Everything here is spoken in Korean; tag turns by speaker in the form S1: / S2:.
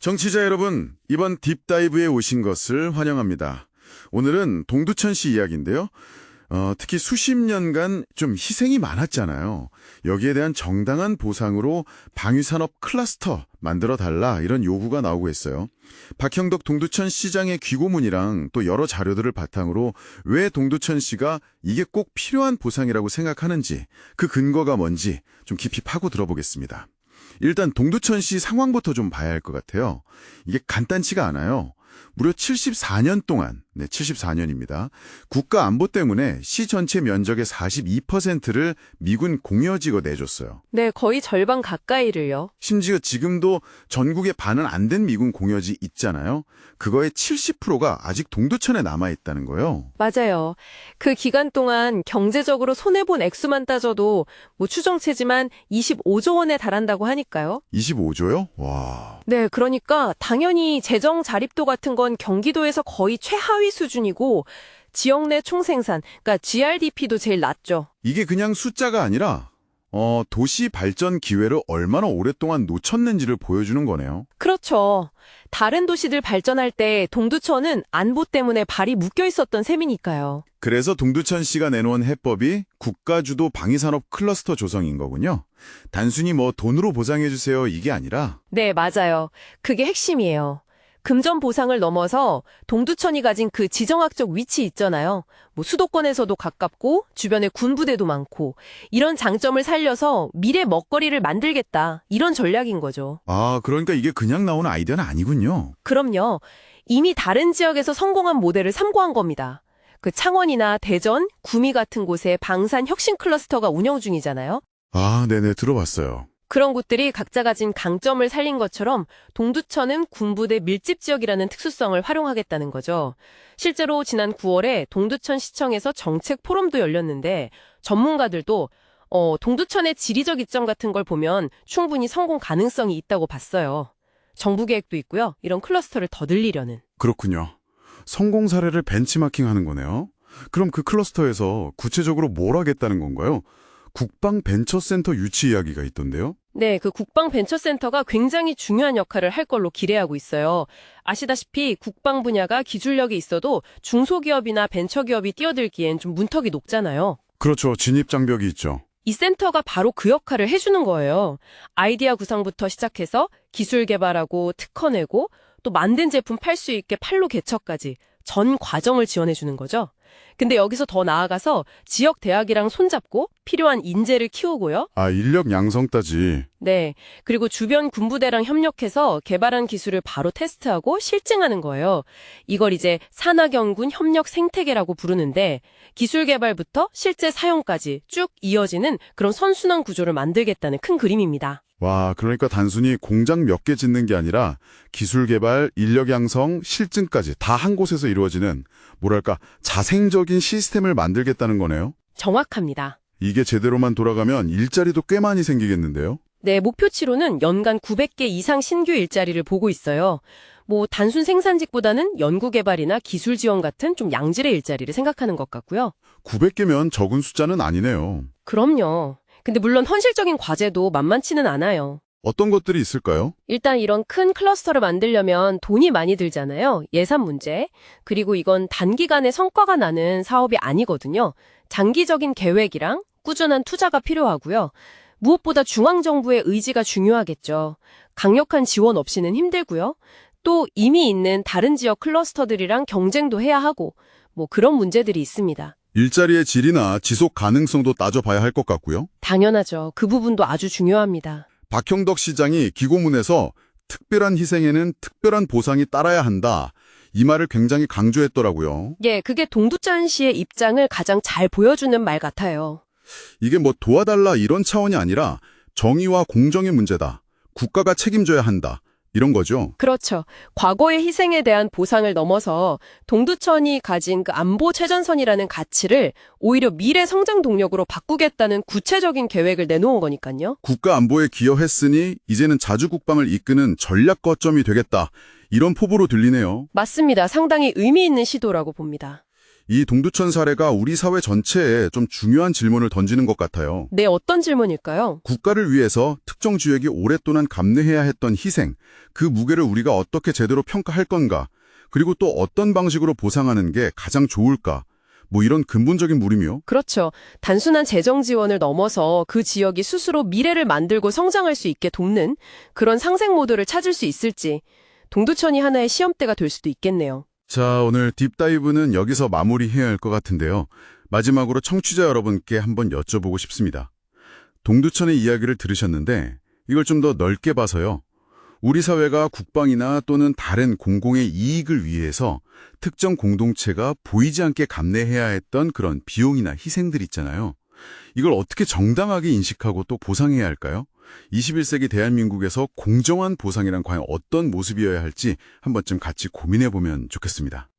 S1: 정치자 여러분, 이번 딥다이브에 오신 것을 환영합니다. 오늘은 동두천 씨 이야기인데요. 특히 수십 년간 좀 희생이 많았잖아요. 여기에 대한 정당한 보상으로 방위산업 클러스터 만들어달라 이런 요구가 나오고 있어요. 박형덕 동두천 시장의 귀고문이랑 또 여러 자료들을 바탕으로 왜 동두천 씨가 이게 꼭 필요한 보상이라고 생각하는지, 그 근거가 뭔지 좀 깊이 파고 들어보겠습니다. 일단 동두천 씨 상황부터 좀 봐야 할 것 같아요. 이게 간단치가 않아요. 무려 74년 동안, 74년입니다. 국가 안보 때문에 시 전체 면적의 42%를 미군 공여지가 내줬어요.
S2: 네, 거의 절반 가까이를요.
S1: 심지어 지금도 전국에 반은 안 된 미군 공여지 있잖아요. 그거의 70%가 아직 동두천에 남아있다는 거예요.
S2: 맞아요. 그 기간 동안 경제적으로 손해본 액수만 따져도 추정치지만 25조 원에 달한다고 하니까요.
S1: 25조요? 와.
S2: 네, 그러니까 당연히 재정 자립도 같은 건 경기도에서 거의 최하위 수준이고 지역 내 총생산, 그러니까 GRDP도 제일 낮죠.
S1: 이게 그냥 숫자가 아니라 도시 발전 기회를 얼마나 오랫동안 놓쳤는지를 보여주는 거네요.
S2: 그렇죠. 다른 도시들 발전할 때 동두천은 안보 때문에 발이 묶여 있었던 셈이니까요.
S1: 그래서 동두천 씨가 내놓은 해법이 국가주도 방위산업 클러스터 조성인 거군요. 단순히 돈으로 보상해주세요 이게 아니라.
S2: 네, 맞아요. 그게 핵심이에요. 금전 보상을 넘어서 동두천이 가진 그 지정학적 위치 있잖아요. 수도권에서도 가깝고 주변에 군부대도 많고 이런 장점을 살려서 미래 먹거리를 만들겠다. 이런 전략인 거죠.
S1: 아, 그러니까 이게 그냥 나오는 아이디어는 아니군요.
S2: 그럼요. 이미 다른 지역에서 성공한 모델을 참고한 겁니다. 그 창원이나 대전, 구미 같은 곳에 방산 혁신 클러스터가 운영 중이잖아요.
S1: 아, 네네, 들어봤어요.
S2: 그런 곳들이 각자 가진 강점을 살린 것처럼 동두천은 군부대 밀집 지역이라는 특수성을 활용하겠다는 거죠. 실제로 지난 9월에 동두천 시청에서 정책 포럼도 열렸는데 전문가들도 동두천의 지리적 이점 같은 걸 보면 충분히 성공 가능성이 있다고 봤어요. 정부 계획도 있고요. 이런 클러스터를 더 늘리려는.
S1: 그렇군요. 성공 사례를 벤치마킹하는 거네요. 그럼 그 클러스터에서 구체적으로 뭘 하겠다는 건가요? 국방벤처센터 유치 이야기가 있던데요?
S2: 네, 그 국방벤처센터가 굉장히 중요한 역할을 할 걸로 기대하고 있어요. 아시다시피 국방 분야가 기술력이 있어도 중소기업이나 벤처기업이 뛰어들기엔 좀 문턱이 높잖아요.
S1: 그렇죠. 진입장벽이 있죠.
S2: 이 센터가 바로 그 역할을 해주는 거예요. 아이디어 구상부터 시작해서 기술 개발하고 특허 내고 또 만든 제품 팔 수 있게 판로 개척까지 전 과정을 지원해주는 거죠. 근데 여기서 더 나아가서 지역 대학이랑 손잡고 필요한 인재를 키우고요.
S1: 아, 인력 양성까지.
S2: 네. 그리고 주변 군부대랑 협력해서 개발한 기술을 바로 테스트하고 실증하는 거예요. 이걸 이제 산학연군 협력 생태계라고 부르는데 기술 개발부터 실제 사용까지 쭉 이어지는 그런 선순환 구조를 만들겠다는 큰 그림입니다.
S1: 와, 그러니까 단순히 공장 몇 개 짓는 게 아니라 기술 개발, 인력 양성, 실증까지 다 한 곳에서 이루어지는 뭐랄까 자생적인 시스템을 만들겠다는 거네요.
S2: 정확합니다.
S1: 이게 제대로만 돌아가면 일자리도 꽤 많이 생기겠는데요?
S2: 네, 목표치로는 연간 900개 이상 신규 일자리를 보고 있어요. 단순 생산직보다는 연구개발이나 기술 지원 같은 좀 양질의 일자리를 생각하는 것 같고요.
S1: 900개면 적은 숫자는 아니네요.
S2: 그럼요. 근데 물론 현실적인 과제도 만만치는 않아요.
S1: 어떤 것들이 있을까요?
S2: 일단 이런 큰 클러스터를 만들려면 돈이 많이 들잖아요. 예산 문제. 그리고 이건 단기간에 성과가 나는 사업이 아니거든요. 장기적인 계획이랑 꾸준한 투자가 필요하고요. 무엇보다 중앙정부의 의지가 중요하겠죠. 강력한 지원 없이는 힘들고요. 또 이미 있는 다른 지역 클러스터들이랑 경쟁도 해야 하고 그런 문제들이 있습니다.
S1: 일자리의 질이나 지속 가능성도 따져봐야 할 것 같고요.
S2: 당연하죠. 그 부분도 아주 중요합니다.
S1: 박형덕 시장이 기고문에서 특별한 희생에는 특별한 보상이 따라야 한다. 이 말을 굉장히 강조했더라고요.
S2: 예, 그게 동두천 씨의 입장을 가장 잘 보여주는 말 같아요.
S1: 이게 도와달라 이런 차원이 아니라 정의와 공정의 문제다. 국가가 책임져야 한다. 이런 거죠.
S2: 그렇죠. 과거의 희생에 대한 보상을 넘어서 동두천이 가진 그 안보 최전선이라는 가치를 오히려 미래 성장 동력으로 바꾸겠다는 구체적인 계획을 내놓은 거니까요.
S1: 국가 안보에 기여했으니 이제는 자주국방을 이끄는 전략 거점이 되겠다. 이런 포부로 들리네요.
S2: 맞습니다. 상당히 의미 있는 시도라고 봅니다.
S1: 이 동두천 사례가 우리 사회 전체에 좀 중요한 질문을 던지는 것 같아요.
S2: 네, 어떤 질문일까요?
S1: 국가를 위해서 특정 지역이 오랫동안 감내해야 했던 희생, 그 무게를 우리가 어떻게 제대로 평가할 건가? 그리고 또 어떤 방식으로 보상하는 게 가장 좋을까? 뭐 이런 근본적인 물음이요.
S2: 그렇죠. 단순한 재정 지원을 넘어서 그 지역이 스스로 미래를 만들고 성장할 수 있게 돕는 그런 상생 모델을 찾을 수 있을지 동두천이 하나의 시험대가 될 수도 있겠네요.
S1: 자, 오늘 딥다이브는 여기서 마무리해야 할 것 같은데요. 마지막으로 청취자 여러분께 한번 여쭤보고 싶습니다. 동두천의 이야기를 들으셨는데 이걸 좀 더 넓게 봐서요. 우리 사회가 국방이나 또는 다른 공공의 이익을 위해서 특정 공동체가 보이지 않게 감내해야 했던 그런 비용이나 희생들 있잖아요. 이걸 어떻게 정당하게 인식하고 또 보상해야 할까요? 21세기 대한민국에서 공정한 보상이란 과연 어떤 모습이어야 할지 한 번쯤 같이 고민해 보면 좋겠습니다.